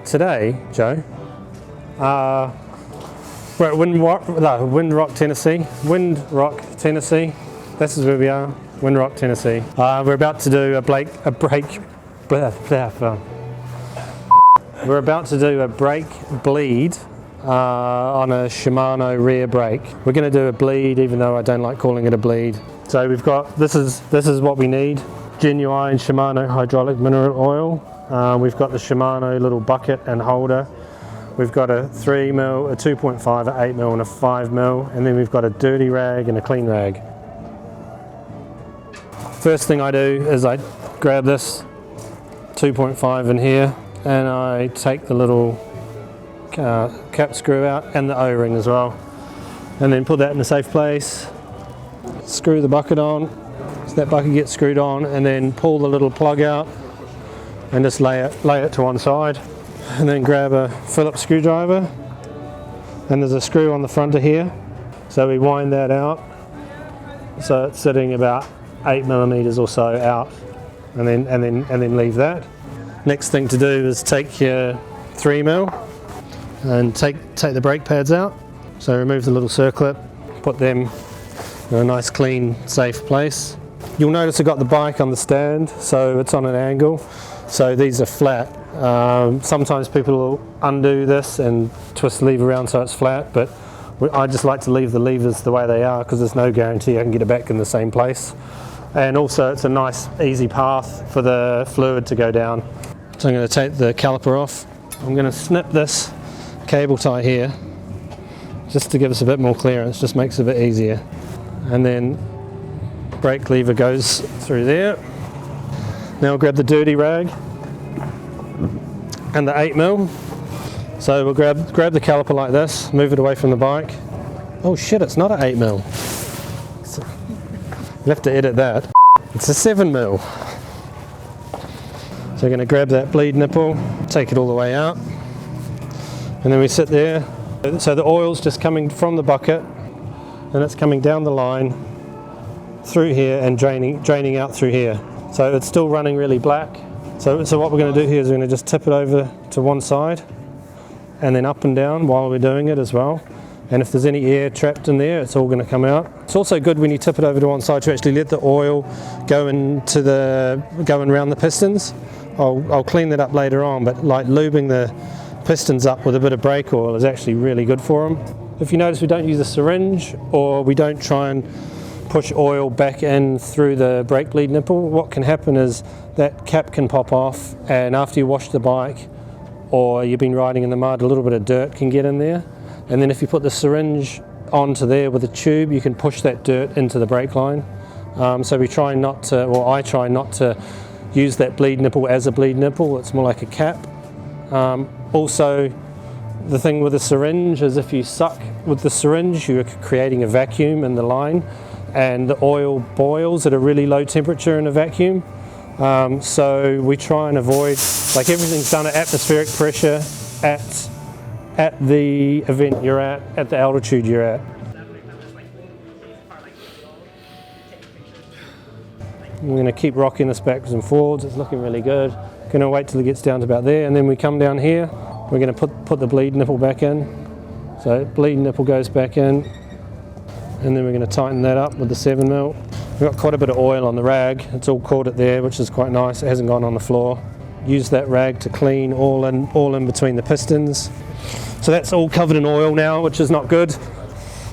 today, Joe, we're at Windrock, Tennessee. This is where we are, Windrock, Tennessee. We're about to do a brake bleed on a Shimano rear brake. We're going to do a bleed, even though I don't like calling it a bleed. So we've got, this is what we need. Genuine Shimano hydraulic mineral oil. We've got the Shimano little bucket and holder. We've got a 3mm, a 2.5, a 8mm and a 5mm, and then we've got a dirty rag and a clean rag. First thing I do is I grab this 2.5 in here and I take the little cap screw out and the O-ring as well, and then put that in a safe place. Screw the bucket on, so that bucket gets screwed on, and then pull the little plug out and just lay it to one side, and then grab a Phillips screwdriver, and there's a screw on the front of here, so we wind that out so it's sitting about 8mm or so out, and then leave that. Next thing to do is take your 3mm and take the brake pads out. So remove the little circlip, put them in a nice clean safe place. You'll notice I got the bike on the stand, so it's on an angle, so these are flat. Sometimes people will undo this and twist the lever around so it's flat, but I just like to leave the levers the way they are because there's no guarantee I can get it back in the same place. And also it's a nice easy path for the fluid to go down. So I'm going to take the caliper off. I'm going to snip this cable tie here just to give us a bit more clearance, just makes it a bit easier. And then brake lever goes through there. Now I'll grab the dirty rag and the 8mm. So we'll grab the caliper like this, move it away from the bike. Oh shit, it's not an 8mm. You'll have to edit that. It's a 7mm. So we're going to grab that bleed nipple, take it all the way out, and then we sit there. So the oil's just coming from the bucket, and it's coming down the line through here and draining out through here. So it's still running really black. So what we're going to do here is we're going to just tip it over to one side and then up and down while we're doing it as well. And if there's any air trapped in there, it's all going to come out. It's also good when you tip it over to one side to actually let the oil go around the pistons. I'll clean that up later on, but like lubing the pistons up with a bit of brake oil is actually really good for them. If you notice, we don't use a syringe, or we don't try and push oil back in through the brake bleed nipple. What can happen is that cap can pop off, and after you wash the bike or you've been riding in the mud, a little bit of dirt can get in there. And then if you put the syringe onto there with a tube, you can push that dirt into the brake line. So we try not to, or I try not to use that bleed nipple as a bleed nipple. It's more like a cap. Also, the thing with the syringe is if you suck with the syringe, you're creating a vacuum in the line, and the oil boils at a really low temperature in a vacuum. So we try and avoid, like everything's done at atmospheric pressure at the event you're at the altitude you're at. We're going to keep rocking this backwards and forwards. It's looking really good. Going to wait till it gets down to about there, and then we come down here. We're going to put the bleed nipple back in. So bleed nipple goes back in, and then we're going to tighten that up with the 7mm. We've got quite a bit of oil on the rag. It's all caught it there, which is quite nice. It hasn't gone on the floor. Use that rag to clean all in between the pistons. So that's all covered in oil now, which is not good.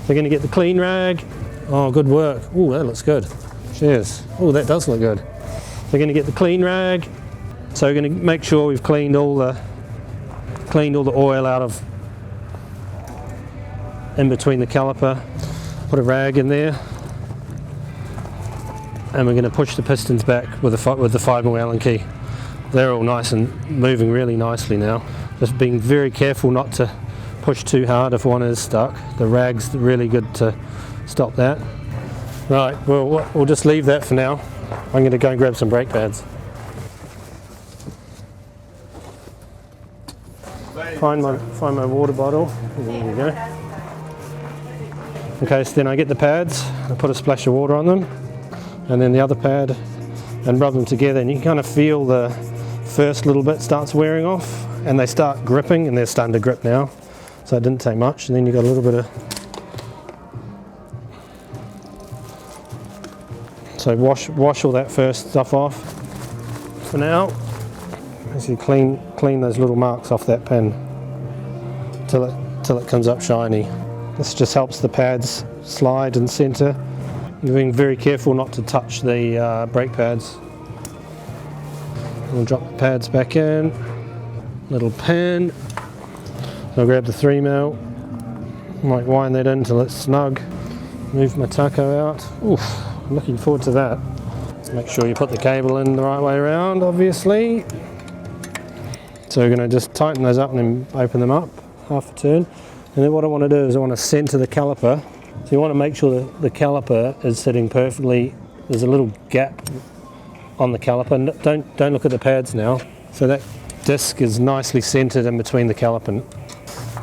We're going to get the clean rag. Oh, good work. Oh, that looks good. Cheers. Oh, that does look good. We're going to get the clean rag. So we're going to make sure we've cleaned all the oil out of in between the caliper. Put a rag in there, and we're going to push the pistons back with the 5mm Allen key. They're all nice and moving really nicely now. Just being very careful not to push too hard if one is stuck. The rag's really good to stop that. Right, we'll just leave that for now. I'm going to go and grab some brake pads. Find my water bottle. There we go. Okay, so then I get the pads, I put a splash of water on them, and then the other pad, and rub them together, and you can kind of feel the first little bit starts wearing off and they start gripping, and they're starting to grip now, so it didn't take much. And then you got a little bit of, so wash all that first stuff off for now, as you clean those little marks off that pin till it comes up shiny. This just helps the pads slide and center. You're being very careful not to touch the brake pads. We'll drop the pads back in. Little pin. I'll grab the 3mm. Might wind that in until it's snug. Move my taco out. Oof, I'm looking forward to that. Make sure you put the cable in the right way around, obviously. So we're going to just tighten those up and then open them up, half a turn. And then what I want to do is I want to center the caliper. So you want to make sure that the caliper is sitting perfectly. There's a little gap on the caliper. Don't look at the pads now. So that disc is nicely centered in between the caliper.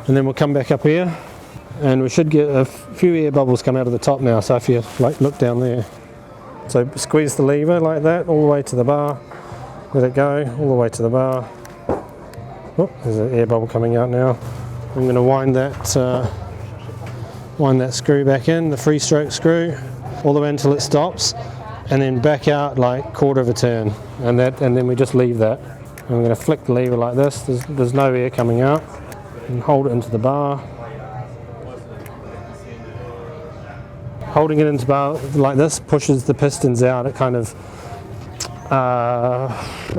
And then we'll come back up here, and we should get a few air bubbles come out of the top now. So if you look down there, so squeeze the lever like that all the way to the bar. Let it go all the way to the bar. Oh, there's an air bubble coming out now. I'm going to wind that screw back in, the free stroke screw, all the way until it stops, and then back out like quarter of a turn, and then we just leave that. I'm going to flick the lever like this. There's no air coming out, and hold it into the bar. Holding it into the bar like this pushes the pistons out. It kind of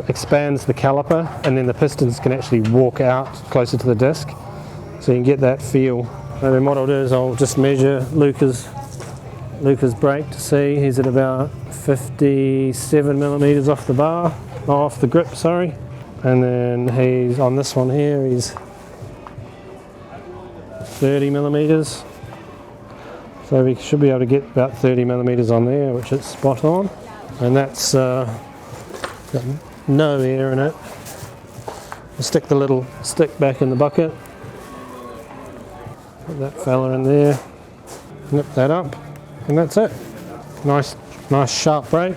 expands the caliper, and then the pistons can actually walk out closer to the disc. So you can get that feel. And then what I'll do is I'll just measure Luca's brake to see. He's at about 57mm off the bar, off the grip, sorry. And then he's on this one here, he's 30mm. So we should be able to get about 30mm on there, which is spot on. And that's got no air in it. We'll stick the little stick back in the bucket. Put that fella in there, nip that up, and that's it. Nice sharp brake.